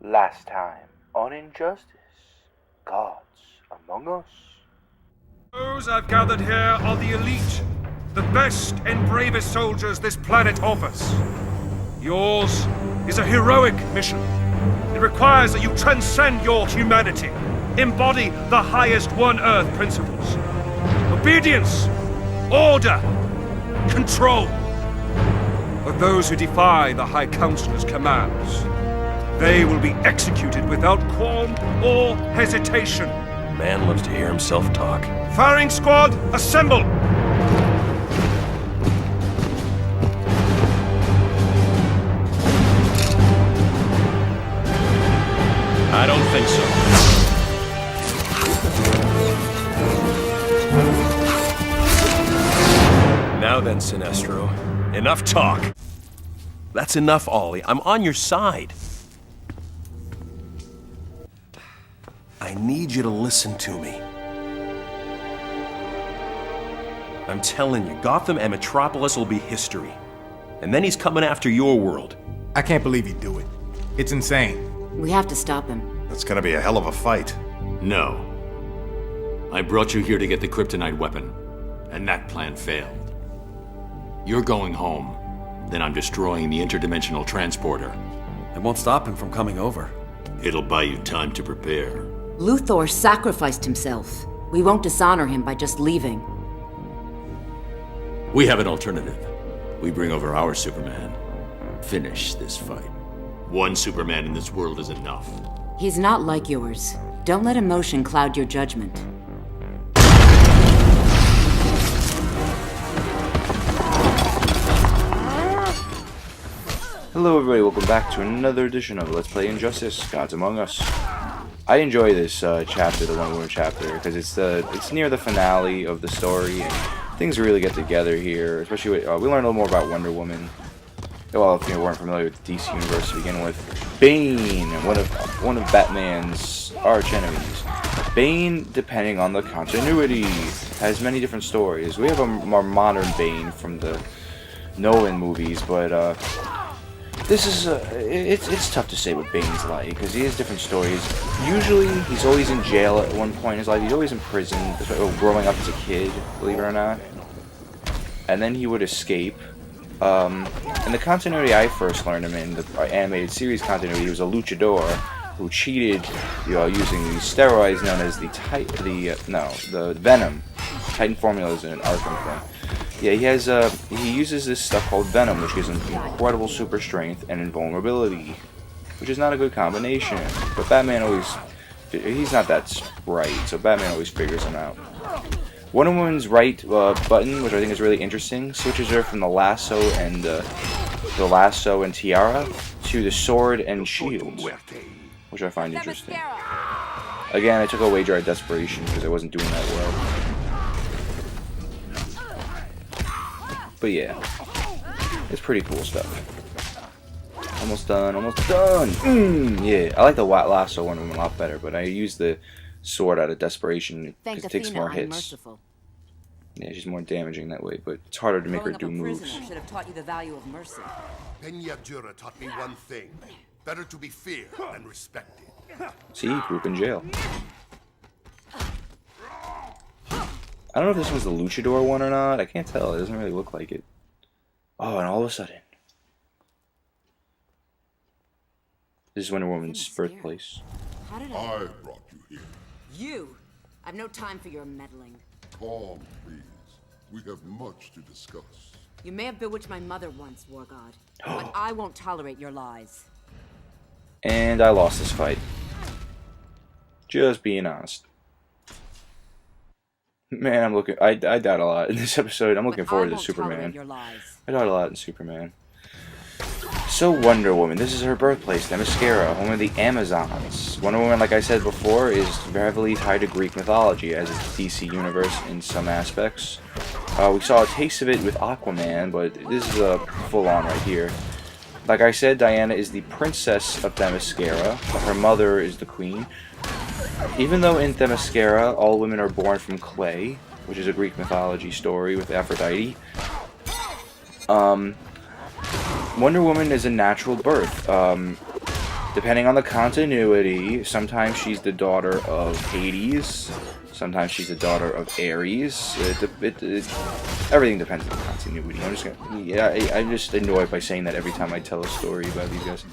Last time on Injustice, Gods Among Us. Those I've gathered here are the elite, the best and bravest soldiers this planet offers. Yours is a heroic mission. It requires that you transcend your humanity, embody the highest One Earth principles. Obedience, order, control. But those who defy the High Counselor's commands, they will be executed without qualm or hesitation. Man loves to hear himself talk. Firing squad, assemble! I don't think so. Now then, Sinestro. Enough talk. That's enough, Ollie. I'm on your side. I need you to listen to me. I'm telling you, Gotham and Metropolis will be history. And then he's coming after your world. I can't believe he'd do it. It's insane. We have to stop him. That's gonna be a hell of a fight. No. I brought you here to get the kryptonite weapon, and that plan failed. You're going home, then I'm destroying the interdimensional transporter. It won't stop him from coming over. It'll buy you time to prepare. Luthor sacrificed himself. We won't dishonor him by just leaving. We have an alternative. We bring over our Superman. Finish this fight. One Superman in this world is enough. He's not like yours. Don't let emotion cloud your judgment. Hello everybody, welcome back to another edition of Let's Play Injustice, Gods Among Us. I enjoy this chapter, the Wonder Woman chapter, because it's near the finale of the story, and things really get together here, especially with, we learn a little more about Wonder Woman. Well, if you weren't familiar with the DC Universe to begin with, Bane, one of Batman's arch enemies. Bane, depending on the continuity, has many different stories. We have a more modern Bane from the Nolan movies, but this is it's tough to say what Bane's like because he has different stories. Usually, he's always in jail at one point in his life. He's always in prison, growing up as a kid, believe it or not. And then he would escape. In the continuity I first learned him in, the animated series continuity, he was a luchador who cheated, using these steroids known as the Venom. Titan Formula is an Arkham thing. Yeah, he uses this stuff called Venom, which gives him incredible super strength and invulnerability, which is not a good combination. But Batman he's not that bright, so Batman always figures him out. Wonder Woman's right button, which I think is really interesting, switches her from the lasso and tiara to the sword and shield, which I find interesting. Again, I took a wager at desperation because I wasn't doing that well. But yeah, it's pretty cool stuff. Almost done, almost done! Yeah, I like the lasso Wonder Woman a lot better, but I use the sword out of desperation because it takes more hits. Yeah, she's more damaging that way, but it's harder to make her do moves. Should have taught you the value of mercy. Peña Jura taught me one thing. Better to be feared than respected. See, group in jail. I don't know if this was the luchador one or not. I can't tell. It doesn't really look like it. Oh, and all of a sudden, this is Wonder Woman's birthplace. How did I brought you here. You! I've no time for your meddling. Calm, please. We have much to discuss. You may have bewitched my mother once, War God, but I won't tolerate your lies. And I lost this fight. Just being honest. Man, I died a lot in this episode. I'm looking forward to Superman. I died a lot in Superman. So Wonder Woman, this is her birthplace, Themyscira, home of the Amazons. Wonder Woman, like I said before, is heavily tied to Greek mythology, as is the DC Universe in some aspects. We saw a taste of it with Aquaman, but this is a full-on right here. Like I said, Diana is the princess of Themyscira. Her mother is the queen. Even though in Themyscira, all women are born from clay, which is a Greek mythology story with Aphrodite, Wonder Woman is a natural birth. Depending on the continuity, sometimes she's the daughter of Hades, sometimes she's the daughter of Ares. Everything depends on the continuity. I'm just annoyed by saying that every time I tell a story about these guys.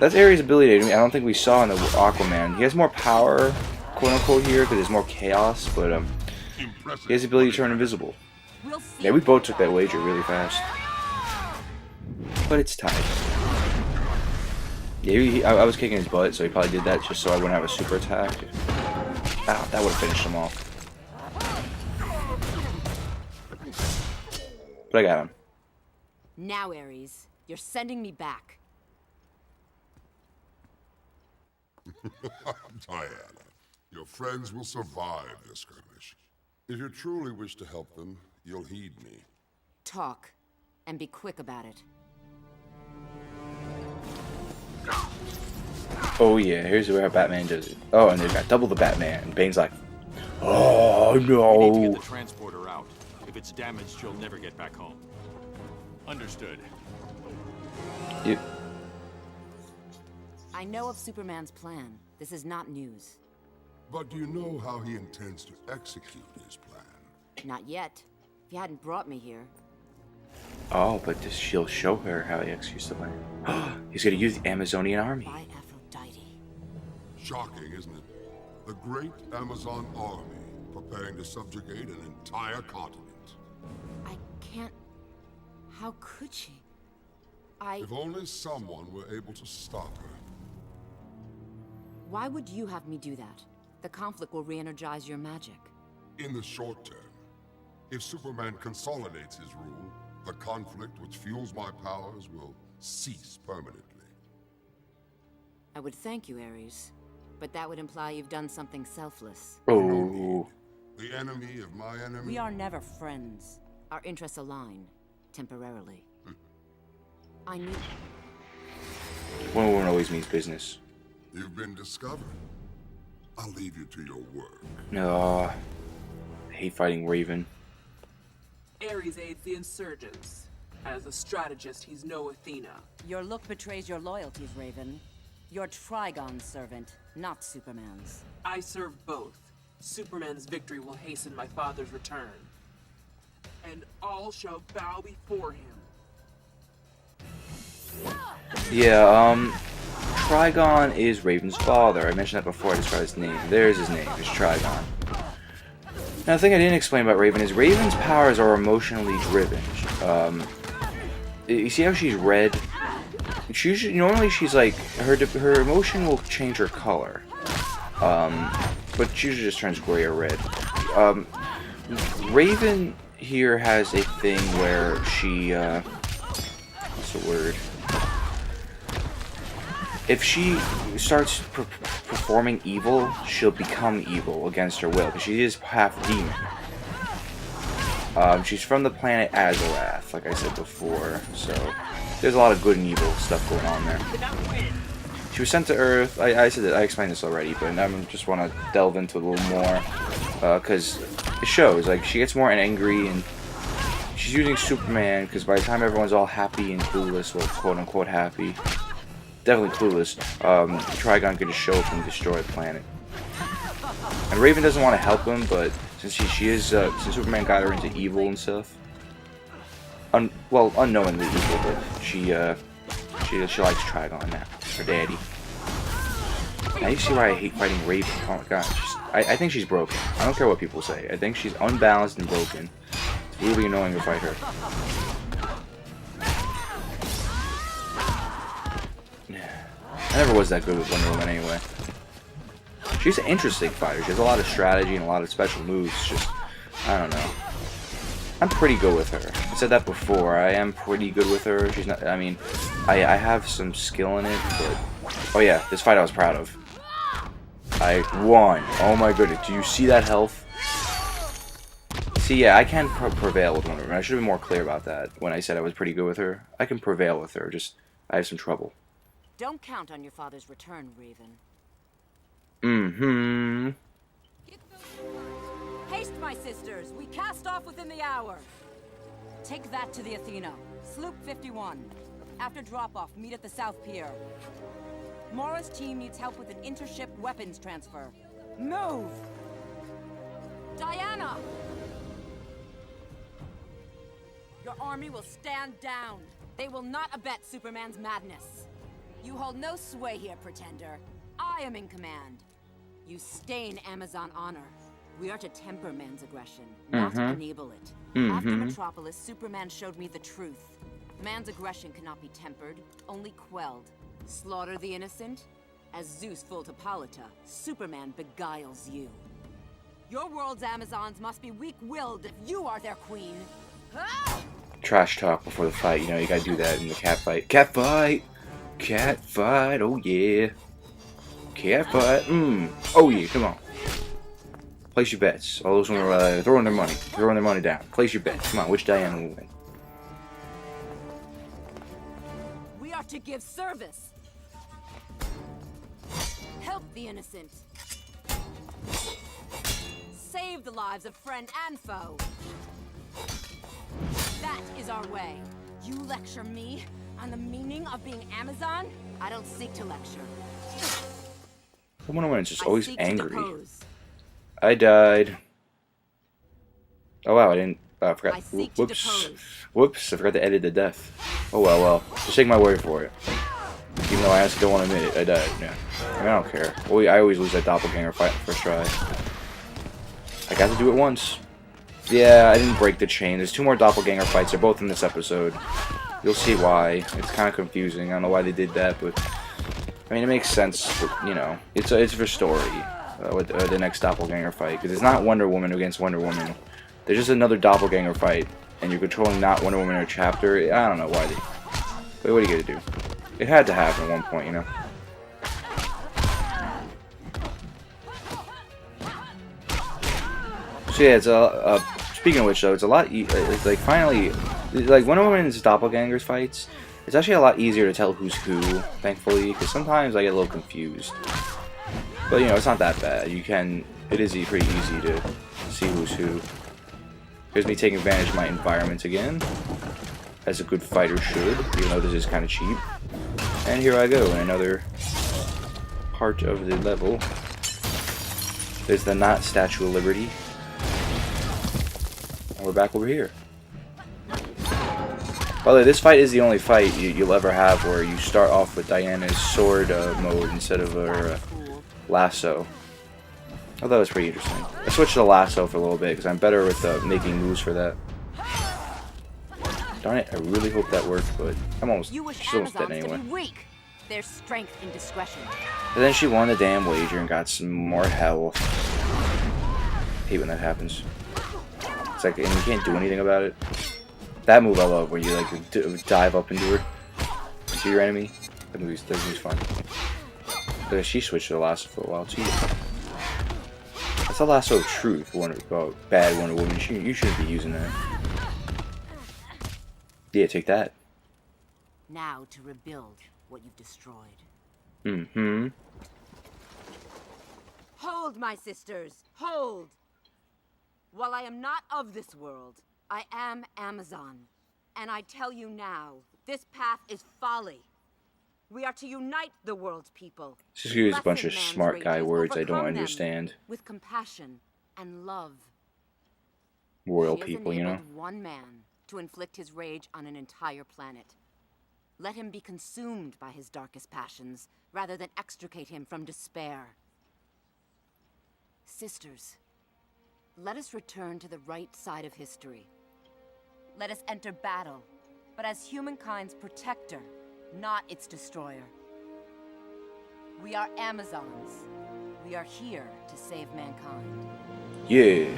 That's Ares' ability. I don't think we saw in the Aquaman. He has more power, quote unquote, here because there's more chaos, but he has the ability to turn invisible. Yeah, we both took that wager really fast, but it's tied. Yeah, I was kicking his butt, so he probably did that just so I wouldn't have a super attack. Ow, that would have finished him off. But I got him. Now, Ares, you're sending me back. Diana, your friends will survive this skirmish. If you truly wish to help them, you'll heed me. Talk, and be quick about it. Oh yeah, here's where Batman does it. Oh, and they've got double the Batman. Bane's like, oh We need to no. get the transporter out. If it's damaged, she'll never get back home. Understood. You, I know of Superman's plan. This is not news. But do you know how he intends to execute his plan? Not yet. If you hadn't brought me here. oh, but she'll show her how he executes the plan. He's gonna use the Amazonian army. By Aphrodite. Shocking, isn't it? The great Amazon army preparing to subjugate an entire continent. I can't... How could she? If only someone were able to stop her. Why would you have me do that? The conflict will re-energize your magic. In the short term, if Superman consolidates his rule, the conflict which fuels my powers will cease permanently. I would thank you, Ares. But that would imply you've done something selfless. Oh, The enemy of my enemy. We are never friends. Our interests align. Temporarily. I need... Wonder Woman always means business. You've been discovered. I'll leave you to your work. No, I hate fighting Raven. Ares aids the insurgents. As a strategist, he's no Athena. Your look betrays your loyalties, Raven. You're Trigon's servant, not Superman's. I serve both. Superman's victory will hasten my father's return. And all shall bow before him. Yeah, Trigon is Raven's father. I mentioned that before I described his name. There's his name, it's Trigon. Now, the thing I didn't explain about Raven is Raven's powers are emotionally driven. You see how she's red? Normally she's like, her emotion will change her color. But she usually just turns gray or red. Raven here has a thing where she, what's the word? If she starts performing evil, she'll become evil against her will, because she is half demon. She's from the planet Azorath, like I said before, so there's a lot of good and evil stuff going on there. She was sent to Earth. I said that I explained this already, but I just want to delve into it a little more, because it shows. Like, she gets more angry, and she's using Superman, because by the time everyone's all happy and clueless, well, quote unquote happy. Definitely clueless. Trigon could just show up and destroy the planet. And Raven doesn't want to help him, but since since Superman got her into evil and stuff, well, unknowingly evil, but she likes Trigon now, her daddy. Now you see why I hate fighting Raven. Oh my gosh, I think she's broken. I don't care what people say. I think she's unbalanced and broken. It's really annoying to fight her. I never was that good with Wonder Woman anyway. She's an interesting fighter. She has a lot of strategy and a lot of special moves. Just, I don't know. I'm pretty good with her. I said that before. I am pretty good with her. She's not, I mean, I have some skill in it, but... Oh yeah, this fight I was proud of. I won. Oh my goodness. Do you see that health? See, yeah, I can prevail with Wonder Woman. I should have been more clear about that when I said I was pretty good with her. I can prevail with her. Just, I have some trouble. Don't count on your father's return, Raven. Mm-hmm. Haste, my sisters! We cast off within the hour! Take that to the Athena. Sloop 51. After drop-off, meet at the South Pier. Mora's team needs help with an intership weapons transfer. Move! Diana! Your army will stand down. They will not abet Superman's madness. You hold no sway here, Pretender. I am in command. You stain Amazon honor. We are to temper man's aggression, not enable it. After Metropolis, Superman showed me the truth. Man's aggression cannot be tempered, only quelled. Slaughter the innocent? As Zeus fooled Hippolyta, Superman beguiles you. Your world's Amazons must be weak-willed if you are their queen. Ah! Trash talk before the fight. You know, you gotta do that in the cat fight. Cat fight! Cat fight, oh yeah. Cat fight, oh yeah, come on. Place your bets. All those women are throwing their money down. Place your bets. Come on, which Diana will win? We are to give service. Help the innocent. Save the lives of friend and foe. That is our way. You lecture me on the meaning of being Amazon? I don't seek to lecture. The Wonder Woman's just always I seek to angry. depose. I died. Oh wow, I didn't. I forgot. I seek to depose. Whoops! I forgot to edit the death. Oh well. Just take my word for it. Even though I honestly don't want to admit it, I died. Yeah. I mean, I don't care. I always lose that doppelganger fight in the first try. I got to do it once. Yeah, I didn't break the chain. There's 2 more doppelganger fights. They're both in this episode. You'll see why. It's kind of confusing. I don't know why they did that, but I mean, it makes sense. But, you know, it's for story with the next doppelganger fight, because it's not Wonder Woman against Wonder Woman. There's just another doppelganger fight, and you're controlling not Wonder Woman or Chapter. I don't know why they. But what are you gonna do? It had to happen at one point, you know. So yeah, it's speaking of which, though, it's a lot. It's like finally, like Wonder Woman's doppelgangers fights. It's actually a lot easier to tell who's who, thankfully, because sometimes I get a little confused. But you know, it's not that bad. It is pretty easy to see who's who. Here's me taking advantage of my environment again, as a good fighter should, even though this is kind of cheap. And here I go in another part of the level. There's the not Statue of Liberty. And we're back over here. By the way, this fight is the only fight you'll ever have where you start off with Diana's sword mode instead of her lasso. I thought it was pretty interesting. I switched to lasso for a little bit because I'm better with making moves for that. Darn it, I really hope that worked, but she's almost dead anyway. To be weak. There's strength in discretion. And then she won the damn wager and got some more health. Hate when that happens. It's like, and you can't do anything about it. That move I love, where you like dive up into her, see your enemy. That move's fun. But she switched to the lasso for a while too. That's a lasso of truth. Bad Wonder Woman. You shouldn't be using that. Yeah, take that. Now to rebuild what you've destroyed. Mm-hmm. Hold, my sisters, hold! While I am not of this world, I am Amazon. And I tell you now, this path is folly. We are to unite the world's people. Just use a bunch of smart guy words I don't understand. With compassion and love. Royal people, you know? One man to inflict his rage on an entire planet. Let him be consumed by his darkest passions, rather than extricate him from despair. Sisters, let us return to the right side of history. Let us enter battle, but as humankind's protector, not its destroyer. We are Amazons. We are here to save mankind. Yeah.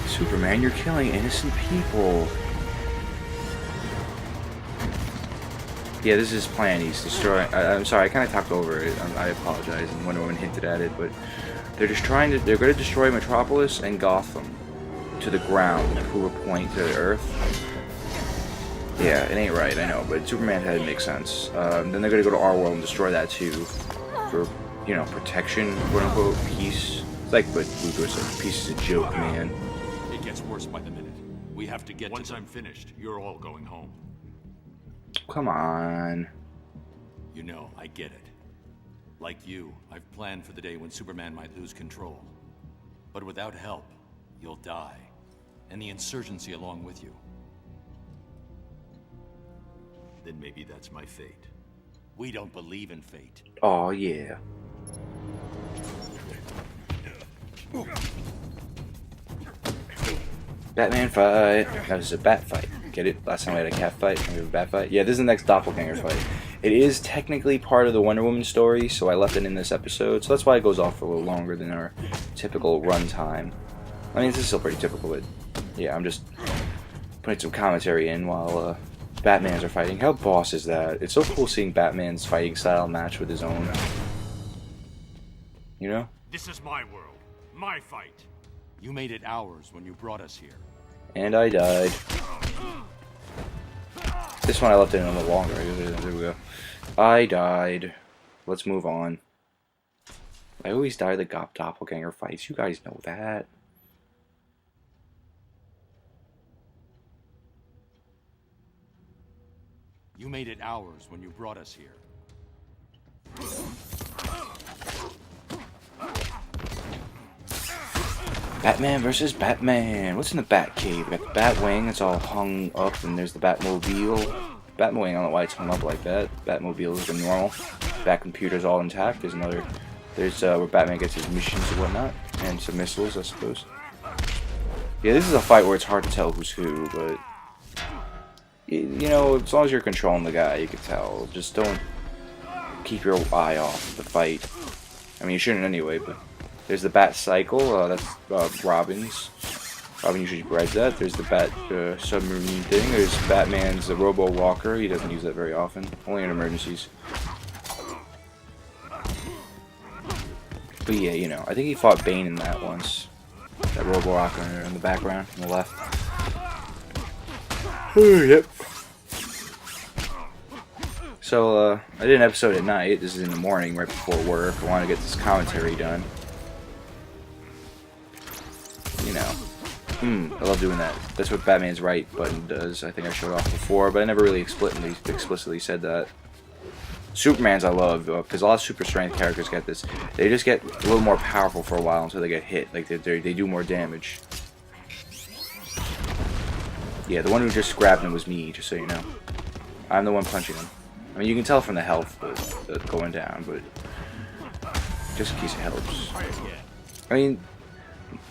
Superman, you're killing innocent people. Yeah, this is his plan. He's destroying. I'm sorry, I kind of talked over it. I apologize. And Wonder Woman hinted at it, but they're just trying to. They're going to destroy Metropolis and Gotham. to the ground, prove a point to the Earth. Yeah, it ain't right, I know, but Superman had to make sense. Then they're gonna go to our world and destroy that too, for, you know, protection, quote unquote, peace. It's like what Luthor said, peace is a joke, man. It gets worse by the minute. We have to get. Once I'm finished, you're all going home. Come on. You know, I get it. Like you, I've planned for the day when Superman might lose control. But without help, you'll die. And the insurgency along with you. Then maybe that's my fate. We don't believe in fate. Oh yeah. Batman fight. That was a bat fight. Get it? Last time we had a cat fight, we have a bat fight. Yeah, this is the next doppelganger fight. It is technically part of the Wonder Woman story, so I left it in this episode. So that's why it goes off for a little longer than our typical runtime. I mean, this is still pretty typical, but yeah, I'm just putting some commentary in while Batmans are fighting. How boss is that? It's so cool seeing Batman's fighting style match with his own. You know? This is my world. My fight. You made it ours when you brought us here. And I died. This one I left it in a little longer. There we go. I died. Let's move on. I always die the doppelganger fights. You guys know that. You made it ours when you brought us here. Batman versus Batman. What's in the Batcave? We got the Batwing. It's all hung up, and there's the Batmobile. Batwing, I don't know why it's hung up like that. Batmobile is looking normal. Batcomputer's all intact. There's another. There's where Batman gets his missions and whatnot, and some missiles, I suppose. Yeah, this is a fight where it's hard to tell who's who, but you know, as long as you're controlling the guy, you can tell. Just don't keep your eye off the fight. I mean, you shouldn't anyway, but. There's the Bat Cycle, that's Robin's. Robin usually rides that. There's the Bat submarine thing. There's Batman's Robo Walker. He doesn't use that very often, only in emergencies. But yeah, you know, I think he fought Bane in that once. That Robo Walker in the background, on the left. Yep. So, I did an episode at night. This is in the morning, right before work. I want to get this commentary done. You know, I love doing that. That's what Batman's right button does. I think I showed off before, but I never really explicitly said that. Superman's I love, because a lot of super strength characters get this. They just get a little more powerful for a while until they get hit. Like, they do more damage. Yeah, the one who just grabbed him was me, just so you know. I'm the one punching him. I mean, you can tell from the health going down, but just in case it helps. I mean,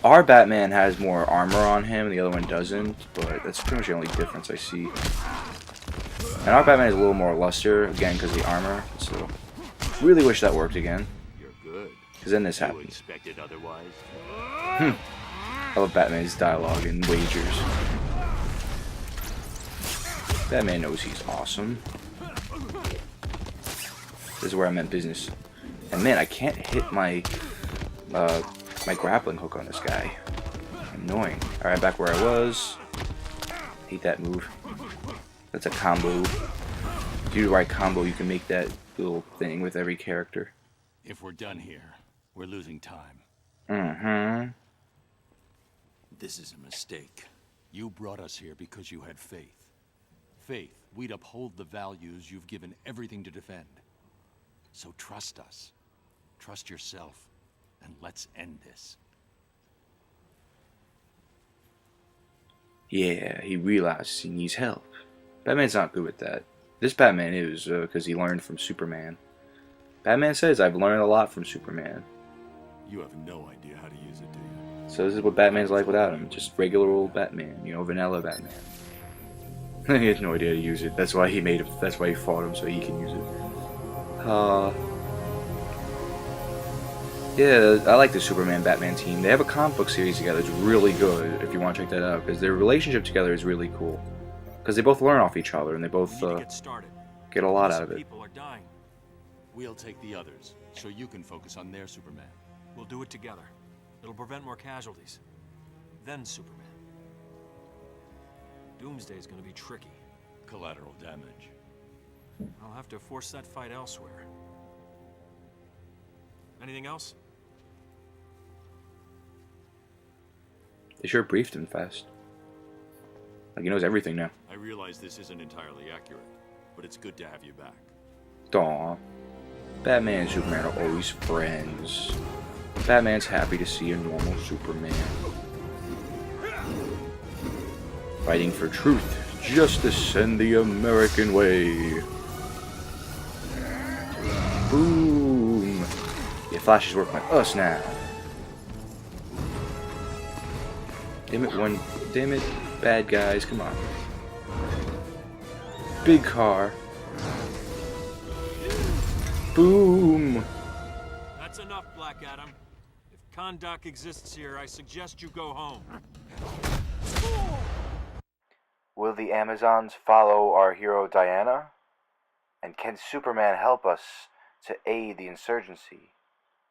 our Batman has more armor on him, and the other one doesn't, but that's pretty much the only difference I see. And our Batman is a little more luster, again, because of the armor, so really wish that worked again. You're good. Because then this You happens. expected otherwise. I love Batman's dialogue and wagers. Batman knows he's awesome. This is where I meant business. And man, I can't hit my my grappling hook on this guy. Annoying. Alright, back where I was. Hate that move. That's a combo. If you do the right combo, you can make that little thing with every character. If we're done here, we're losing time. Mm-hmm. This is a mistake. You brought us here because you had faith. Faith we'd uphold the values you've given everything to defend. So trust us. Trust yourself. And let's end this. Yeah, he realizes he needs help. Batman's not good with that. This Batman is, because he learned from Superman. Batman says, I've learned a lot from Superman. You have no idea how to use it, do you? So this is what Batman's like without him. Just regular old Batman, you know, vanilla Batman. He had no idea how to use it. That's why he made him. That's why he fought him, so he can use it. Yeah, I like the Superman-Batman team. They have a comic book series together. It's really good if you want to check that out, because their relationship together is really cool. Because they both learn off each other, and they both get a lot out of it. People are dying. We'll take the others, so you can focus on their Superman. We'll do it together. It'll prevent more casualties. Then Superman. Doomsday's gonna be tricky. Collateral damage. I'll have to force that fight elsewhere. Anything else? They sure briefed him fast. Like he knows everything now. I realize this isn't entirely accurate, but it's good to have you back. Aw. Batman and Superman are always friends. Batman's happy to see a normal Superman. Fighting for truth, justice, and the American way. Boom! Yeah, Flash is working with us now. Damn it, bad guys, come on. Big car. Boom! That's enough, Black Adam. If Kahndaq exists here, I suggest you go home. Will the Amazons follow our hero Diana? And can Superman help us to aid the insurgency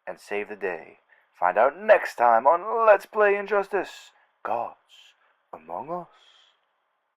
and save the day? Find out next time on Let's Play Injustice: Gods Among Us.